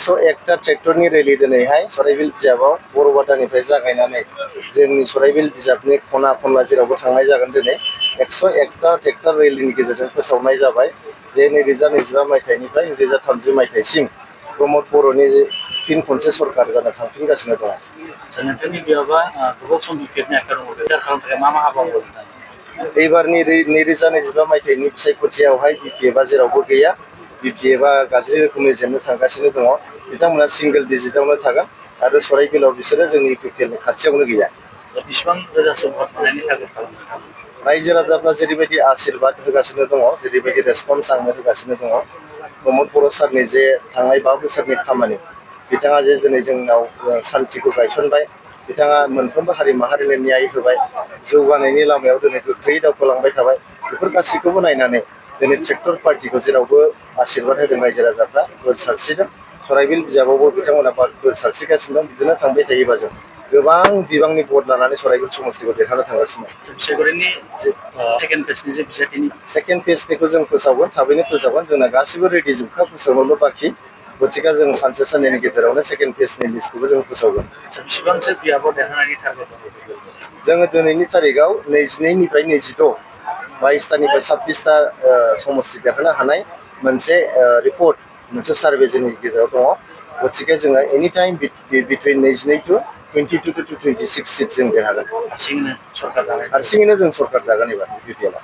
101टा ट्रेक्टरनि रेलि दिनैहाय सराइबिल बिजाबाव बरबादानिफ्राय जागायनानै जोंनि सराइबिल बिजाबनि खना खनला जेरावबो थांनाय जागोन दिनै 101टा ट्रेक्टर रेलिनि गेजेरजों फोसावनाय जाबाय जे 2025 मायथाइनिफ्राय 2030 मायथाइसिम प्रमद बर'नि फिन खनसे सरकार जानो थांफिनगासिनो दङ। नोंथांनि बिजाबा गोबाव सम बिफिरनाय खालामनो मा हाबा मावो? एबारनि 2025 मायथाइनि बिसायख'थियावहाय बिपिएफआ जेरावबो गैया। बिपिएफआ गाज्रि रोखोमै जेननो थांगासिनो दङ। बिथांमोना सिंगल डिजिटआवनो थागोन आरो सराइबिलाव बिसोरो जोंनि बिपिएलनि खाथियावनो गैया। बेसेबां रोजासो भट मोननायनि टारगेट खालामदों? रायजो राजाफ्रा जेरैबायदि आशीर्बाद होगासिनो दङ, जेरैबायदि रेसपन्स आंनो होगासिनो दङ, प्रमद बर' सारनि जे थांनाय 5 बोसोरनि खामानि, बिथाङा जे दिनै जोंनाव सान्थिखौ गायसनबाय, बिथाङा मोनफ्रोमबो हारि माहारिनो न्याय होबाय, जौगानायनि लामायाव दिनै गोख्रैयै दावखोलांबाय थाबाय, बेफोर गासैखौबो नायनानै दिनै ट्रेक्टर पार्टिखौ जेरावबो आशीर्बाद होदों रायजो राजाफ्रा, बोर सारस्रिदों। सराइबिल बिजाबावबो बिथांमोना बोर सारस्रिगासिनो दं। बिदिनो थांबाय थायोबा जों गोबां बिबांनि भट लानानै सराइबिल समस्तिखौ देरहानो थांगासिनो दं। सेकेन्ड फेजनिखौ जों फोसावगोन, थाबैनो फोसावगोन। जोंना गासिबो रेडि जोबखा, फोसावनोल' बाखि। गतिके जों सानसे साननैनि गेजेरावनो सेकेन्ड फेजनि लिस्टखौबो जों फोसावगोन। बेसेबांसो बिजाबाव देरहानायनि टारगेट दं? जोङो दिनैनि तारिखआव 22निफ्राय 22, 22टानिफ्राय 26टा समस्ति देरहानो हानाय मोनसे रिपर्ट, मोनसे सार्भे जोंनि गेजेराव दङ। गतिके जोङो any time between 22 to 22 to 26 seat जों देरहागोन। हारसिङैनो जों सरकार दागोन एबार बिपिएलआ।